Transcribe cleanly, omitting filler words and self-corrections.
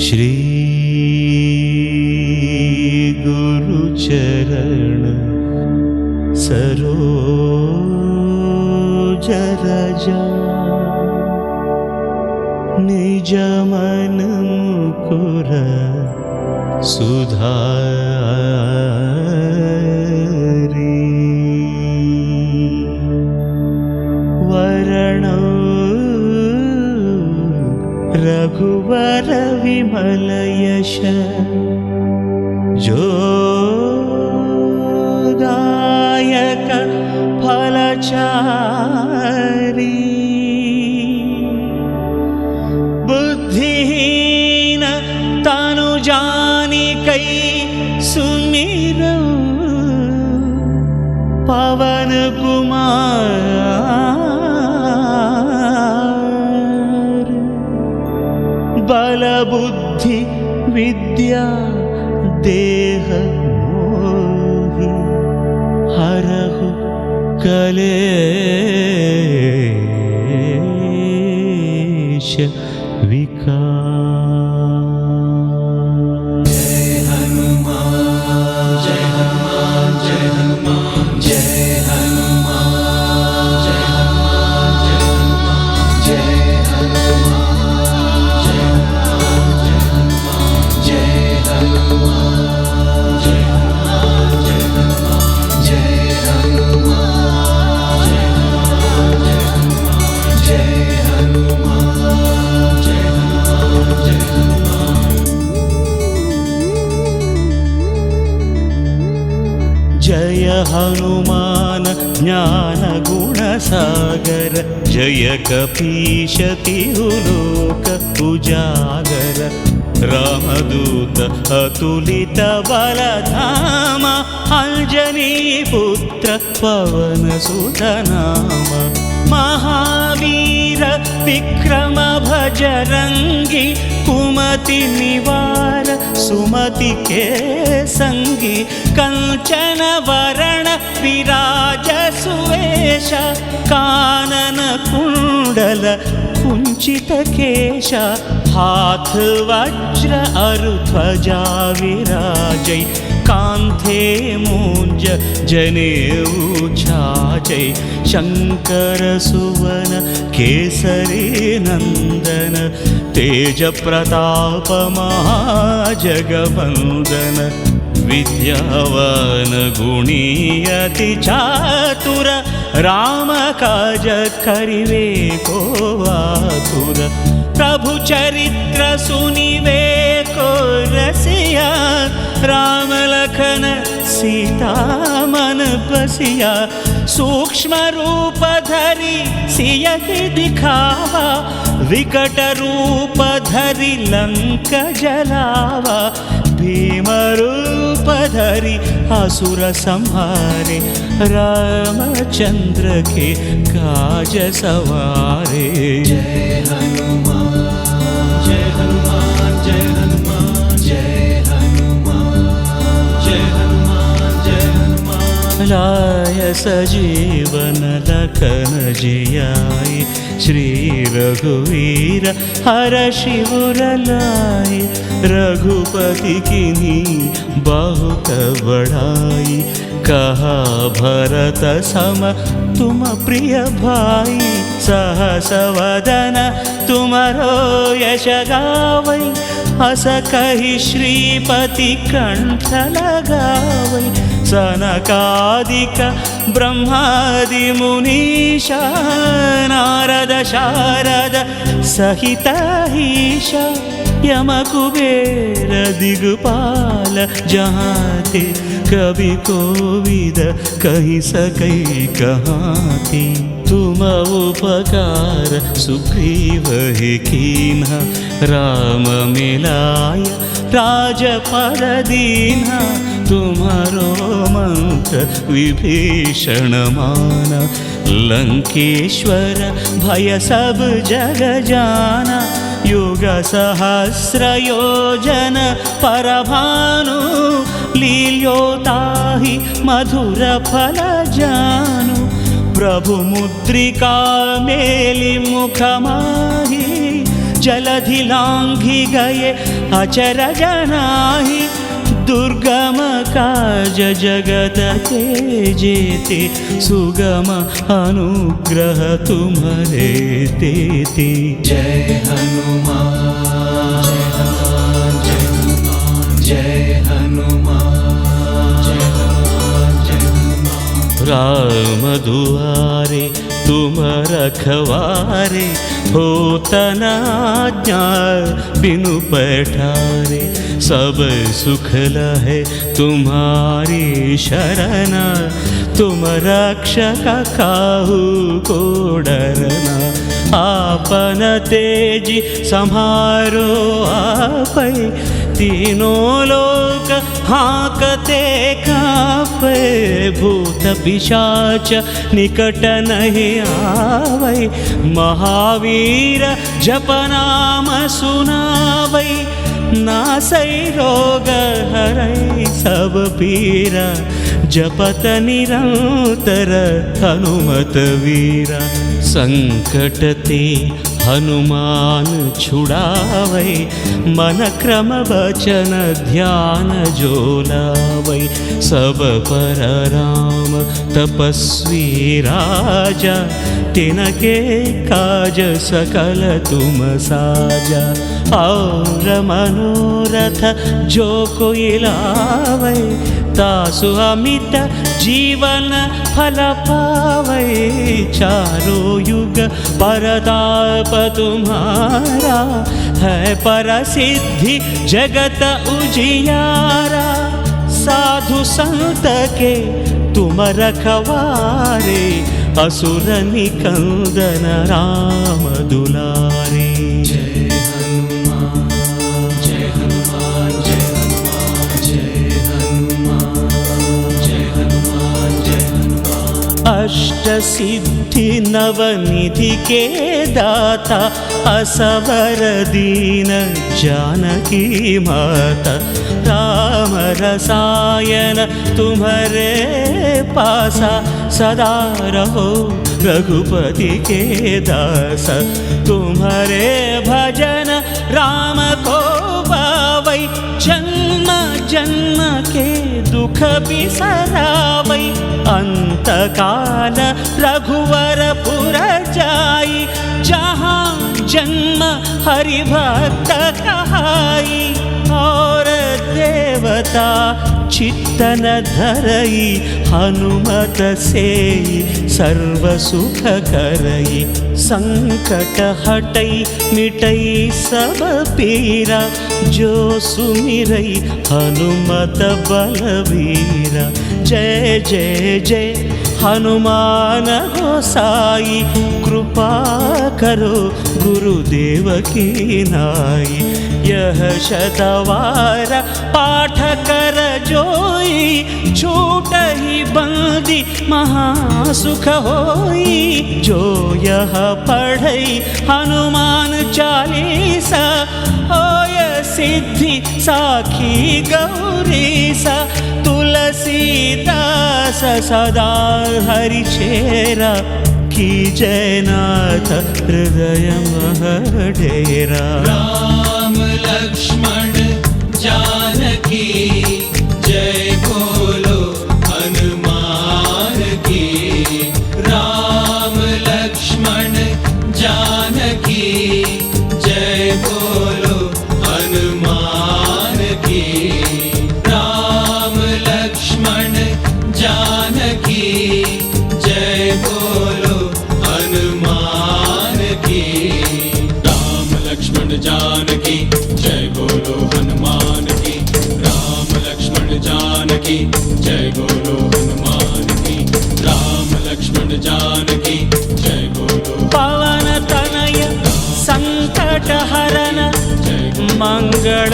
श्री गुरुचरण सरोज रजा निज मन मुकुर सुधारी वरण रघुवर विमल यश जोदायक फलचारी बुद्धिहीन तनु जानिकै सुमिरौ पवन कुमार बल बुद्धि विद्या देह मोहि हरहु कलेश विकार। जय हनुमान जय हनुमान जय हनुमान जय हनुमान जय हनुमान जय हनुमान जय हनुमान जय हनुमान जय हनुमान जय हनुमान जय हनुमान जय हनुमान जय हनुमान जय हनुमान जय जय हनुमान ज्ञान गुण सागर जय कपीश तिहुलोक उजागर रामदूत अतुलित बलधाम अंजनी पुत्र पवन सुत नाम महावीर विक्रम भजरंगी कुमति निवार सुमति के संगी कंचन वरण विराज सुवेश कानन कुंडल कुंचित केश हाथ वज्र अरु ध्वजा विराजै कांथे मूंज जनेऊ छाजै शंकर सुवन केसरी नंदन तेज प्रताप महाजगवंदन विद्यावान गुणी अति चातुर राम काज करिवे को आतुर प्रभु चरित्र सुनिवे को रसिया राम लखन सीता मन बसिया सूक्ष्म रूप धरि सियहि दिखावा विकट रूप धरि लंक जलावा भीम रूप धरि असुर संहारे रामचंद्र के काज सवारे। जय हनुमान जय हनुमान जय हनुमान जय हनुमान जय हनुमान जय हनुमान लाय सजीवन लखन जियाय श्री रघुवीर हर शिवर लाय रघुपति कीन्ही बहुत बड़ाई कहा भरत सम तुम प्रिय भाई सहस वदन तुमरो यश गावै अस कहि श्रीपति कंठ लगावै सनकादिक ब्रह्मादि मुनीशा नारद शारद सहित ईशा यम कुबेर दिगपाल जहाँते कवि कोविद कहि सकै कहाँते तुम उपकार सुग्रीव ही कीन्हा राम मिलाय राजपद दीन्हा तुम्हारो मंत्र विभीषण माना लंकेश्वर भय सब जग जाना युग सहस्र योजन परभानु लील्योताहि मधुर फल जानु प्रभु मुद्रिका मेलि मुख माहि जलधि लांघि गए अचरज नाही, दुर्गम काज जगत के जेते, सुगम अनुग्रह तुम्हारे देते। जय हनुमान जय हनुमान जय हनुमान जय हनुमान जय हनुमान। राम दुआरे तुम रखवारे, होत न आज्ञा बिनु पैठारे, सब सुख लहे तुम्हारी शरण, तुम रक्षक काहू को डरना। आपन तेज सम्हारो आपै, तीनों लोक हाँकते कांपे, भूत पिशाच निकट नहीं आवै, महावीर जप नाम सुनावै, नासै रोग हरै सब पीरा, जपत निरंतर हनुमत वीरा। संकट ते हनुमान छुड़ावै, मन क्रम वचन ध्यान जो लावै, सब पर राम तपस्वी राजा, तिनके काज सकल तुम साजा। और मनोरथ जो कोई लावै, तासु अमित जीवन फल पावै, चारों युग परताप तुम्हारा, है परसिद्धि जगत उजियारा। साधु संत के तुम रखवारे, असुर निकंदन राम दुलारे। जय हनुमान जय हनुमान जय हनुमान जय हनुमान जय हनुमान जय हनुमान। अष्ट सिद्धि नवनिधि के दाता, असवर दीन जानकी माता, राम रसायन तुम्हारे पासा, सदा रहो रघुपति के दास। तुम्हारे भजन राम को पावै, जन्म जन्म के दुख बिसरावै, अंत काल रघुवर पुर जाई, जहाँ जन्म हरि भक्त कहाई। और देवता चित्तन धरई, हनुमत से सर्व सुख करई, संकट हटई मिटई सब पीरा, जो सुमिरई हनुमत बलवीरा। जय जय जय हनुमान गोसाई, कृपा करो गुरुदेव की नाई। यह शतवार पाठ कर जोई, छूट ही बंदी महासुख होई। जो यह पढ़ई हनुमान चालीसा, होय सिद्धि साखी गौरीसा। तुलसीदास सदा हरि चेरा, की जयनाथ हृदय मह डेरा। राम लक्ष्मण जानकी जय बोलो हनुमान की। राम लक्ष्मण जानकी जय बोलो हनुमान की। राम लक्ष्मण जानकी जय बोलो हनुमान की। राम लक्ष्मण जानकी जय बोलो हनुमान की। राम लक्ष्मण जानकी जय बोलो हनुमान की। राम लक्ष्मण जानकी जय बोलो। पवन तनय संकट हरन मंगल